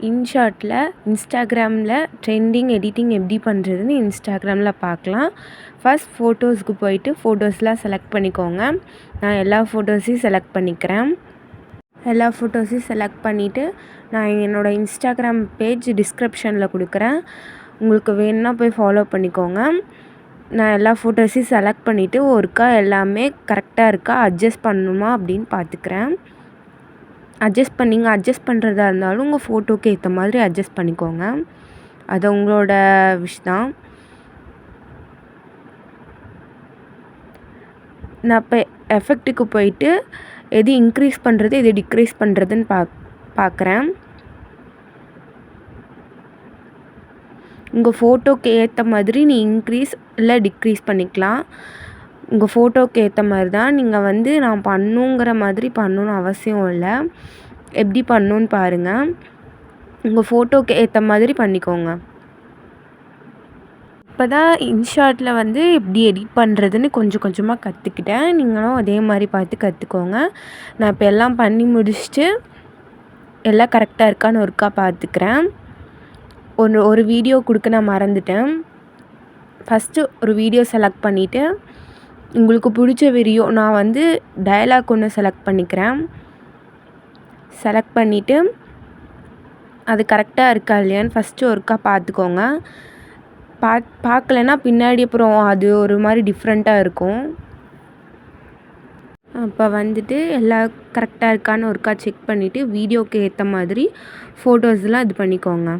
இன்ஷாட்டில் இன்ஸ்டாகிராமில் trending editing எப்படி பண்ணுறதுன்னு இன்ஸ்டாகிராமில் பார்க்கலாம். ஃபஸ்ட் ஃபோட்டோஸ்க்கு போயிட்டு ஃபோட்டோஸ்லாம் செலக்ட் பண்ணிக்கோங்க. நான் எல்லா ஃபோட்டோஸையும் செலக்ட் பண்ணிக்கிறேன். எல்லா ஃபோட்டோஸையும் செலக்ட் பண்ணிவிட்டு நான் என்னோடய இன்ஸ்டாகிராம் பேஜ் டிஸ்கிரிப்ஷனில் கொடுக்குறேன். உங்களுக்கு வேணும்னா போய் ஃபாலோ பண்ணிக்கோங்க. நான் எல்லா ஃபோட்டோஸையும் செலக்ட் பண்ணிவிட்டு ஒருக்கா எல்லாமே கரெக்டாக இருக்கா அட்ஜஸ்ட் பண்ணணுமா அப்படின்னு பார்த்துக்கிறேன். அட்ஜஸ்ட் பண்ணுறதா இருந்தாலும் உங்கள் ஃபோட்டோக்கு ஏற்ற மாதிரி அட்ஜஸ்ட் பண்ணிக்கோங்க. அது உங்களோட விஷ் தான். நான் இப்போ எஃபெக்ட்டுக்கு போயிட்டு எது இன்க்ரீஸ் பண்ணுறது எது டிக்ரீஸ் பண்ணுறதுன்னு பார்க்குறேன். உங்கள் ஃபோட்டோக்கு ஏற்ற மாதிரி நீ இன்க்ரீஸ் இல்லை டிக்ரீஸ் பண்ணிக்கலாம். உங்கள் ஃபோட்டோக்கு ஏற்ற மாதிரி தான். நீங்கள் நான் பண்ணுங்கிற மாதிரி பண்ணணுன்னு அவசியம் இல்லை. எப்படி பண்ணணுன்னு பாருங்கள். உங்கள் ஃபோட்டோக்கு ஏற்ற மாதிரி பண்ணிக்கோங்க. இப்போ தான் இன்ஷாட்டில் எப்படி எடிட் பண்ணுறதுன்னு கொஞ்சம் கொஞ்சமாக கற்றுக்கிட்டேன். நீங்களும் அதே மாதிரி பார்த்து கற்றுக்கோங்க. நான் இப்போ எல்லாம் பண்ணி முடிச்சுட்டு எல்லாம் கரெக்டாக இருக்கான்னு ஒருக்கா பார்த்துக்கிறேன். ஒரு வீடியோ கொடுக்க நான் மறந்துட்டேன். ஃபஸ்ட்டு ஒரு வீடியோ செலக்ட் பண்ணிவிட்டு உங்களுக்கு பிடிச்ச வீடியோ நான் டயலாக் ஒன்று செலக்ட் பண்ணிக்கிறேன். செலக்ட் பண்ணிவிட்டு அது கரெக்டாக இருக்கா இல்லையான்னு ஃபஸ்ட்டு ஒருக்கா பார்த்துக்கோங்க. பார்க்கலன்னா பின்னாடி அப்புறம் அது ஒரு மாதிரி டிஃப்ரெண்ட்டாக இருக்கும். அப்போ எல்லாம் கரெக்டாக இருக்கான்னு ஒருக்கா செக் பண்ணிவிட்டு வீடியோக்கு ஏற்ற மாதிரி ஃபோட்டோஸ்லாம் இது பண்ணிக்கோங்க.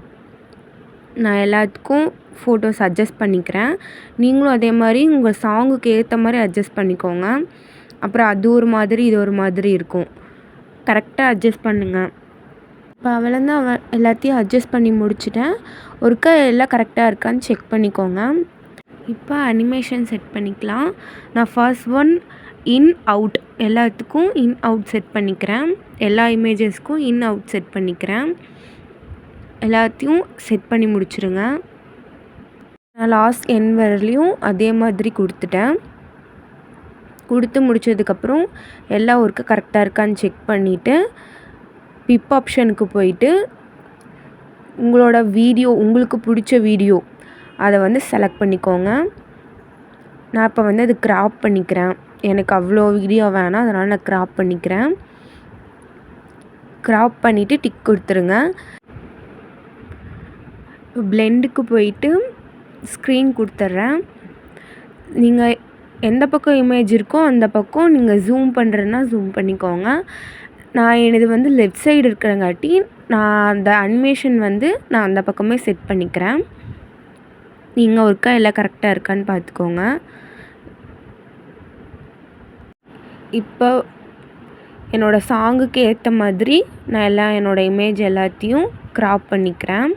நான் எல்லாத்துக்கும் ஃபோட்டோஸ் அட்ஜஸ்ட் பண்ணிக்கிறேன். நீங்களும் அதே மாதிரி உங்கள் சாங்குக்கு ஏற்ற மாதிரி அட்ஜஸ்ட் பண்ணிக்கோங்க. அப்புறம் அது ஒரு மாதிரி இது ஒரு மாதிரி இருக்கும். கரெக்டாக அட்ஜஸ்ட் பண்ணுங்கள். இப்போ அவ்வளோதான். எல்லாத்தையும் அட்ஜஸ்ட் பண்ணி முடிச்சிட்டேன். ஒருக்கா எல்லாம் கரெக்டாக இருக்கான்னு செக் பண்ணிக்கோங்க. இப்போ அனிமேஷன் செட் பண்ணிக்கலாம். நான் ஃபர்ஸ்ட் ஒன் இன் அவுட் எல்லாத்துக்கும் இன் அவுட் செட் பண்ணிக்கிறேன். எல்லா இமேஜஸ்க்கும் இன் அவுட் செட் பண்ணிக்கிறேன். எல்லாத்தையும் செட் பண்ணி முடிச்சிருங்க. நான் லாஸ்ட் என் வரலையும் அதே மாதிரி கொடுத்து முடித்ததுக்கப்புறம் எல்லாம் ஒர்க்கு கரெக்டாக இருக்கான்னு செக் பண்ணிவிட்டு பிப் ஆப்ஷனுக்கு போயிட்டு உங்களோட வீடியோ உங்களுக்கு பிடிச்ச வீடியோ அதை செலக்ட் பண்ணிக்கோங்க. நான் இப்போ அது க்ராப் பண்ணிக்கிறேன். எனக்கு அவ்வளோ வீடியோ வேணாம், அதனால் நான் க்ராப் பண்ணிக்கிறேன். க்ராப் பண்ணிவிட்டு டிக் கொடுத்துருங்க. பிளெண்டுக்கு போயிட்டு ஸ்க்ரீன் கொடுத்துட்றேன். நீங்கள் எந்த பக்கம் இமேஜ் இருக்கோ அந்த பக்கம் நீங்கள் ஜூம் பண்ணுறதுன்னா ஜூம் பண்ணிக்கோங்க. நான் எனது லெஃப்ட் சைடு இருக்கிறங்காட்டி நான் அந்த அனிமேஷன் நான் அந்த பக்கமே செட் பண்ணிக்கிறேன். நீங்கள் ஒருக்கா எல்லாம் கரெக்டாக இருக்கான்னு பார்த்துக்கோங்க. இப்போ என்னோடய சாங்குக்கு ஏற்ற மாதிரி நான் என்னோடய இமேஜ் எல்லாத்தையும் க்ராப் பண்ணிக்கிறேன்.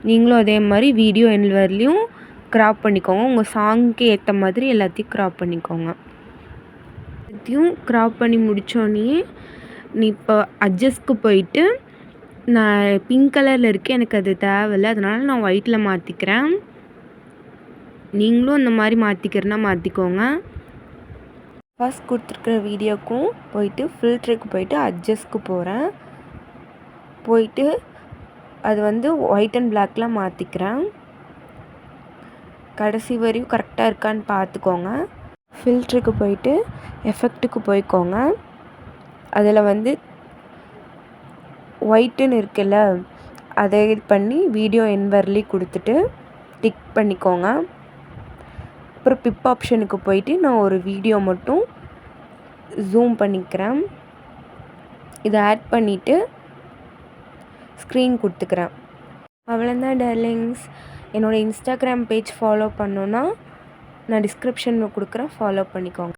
நீங்களும் அதே மாதிரி வீடியோ எண்ட் வரலையும் க்ராப் பண்ணிக்கோங்க. உங்கள் சாங்குக்கு ஏற்ற மாதிரி எல்லாத்தையும் க்ராப் பண்ணிக்கோங்க. எல்லாத்தையும் க்ராப் பண்ணி முடித்தோடனே நீ இப்போ அட்ஜஸ்ட்க்கு போயிட்டு நான் பிங்க் கலரில் இருக்கேன், எனக்கு அது தேவையில்லை, அதனால் நான் ஒயிட்டில் மாற்றிக்கிறேன். நீங்களும் அந்த மாதிரி மாற்றிக்கிறனா மாற்றிக்கோங்க. ஃபர்ஸ்ட் கொடுத்துருக்குற வீடியோக்கும் போயிட்டு ஃபில்டருக்கு போயிட்டு அட்ஜஸ்ட்க்கு போகிறேன். போயிட்டு அது ஒயிட் அண்ட் பிளாக்லாம் மாற்றிக்கிறேன். கடைசி வரையும் கரெக்டாக இருக்கான்னு பார்த்துக்கோங்க. ஃபில்டருக்கு போயிட்டு எஃபெக்ட்டுக்கு போய்க்கோங்க. அதில் ஒயிட்டுன்னு இருக்குல்ல, அதை இது பண்ணி வீடியோ எண்ட் வரலி கொடுத்துட்டு டிக் பண்ணிக்கோங்க. அப்புறம் பிப் ஆப்ஷனுக்கு போயிட்டு நான் ஒரு வீடியோ மட்டும் ஜூம் பண்ணிக்கிறேன். இதை ஆட் பண்ணிவிட்டு ஸ்க்ரீன் கொடுத்துக்கிறேன். அவ்வளோதான் டார்லிங்ஸ். என்னோடய இன்ஸ்டாகிராம் பேஜ் ஃபாலோ பண்ணணுன்னா நான் டிஸ்கிரிப்ஷனில் கொடுக்குறேன், ஃபாலோ பண்ணிக்கோங்க.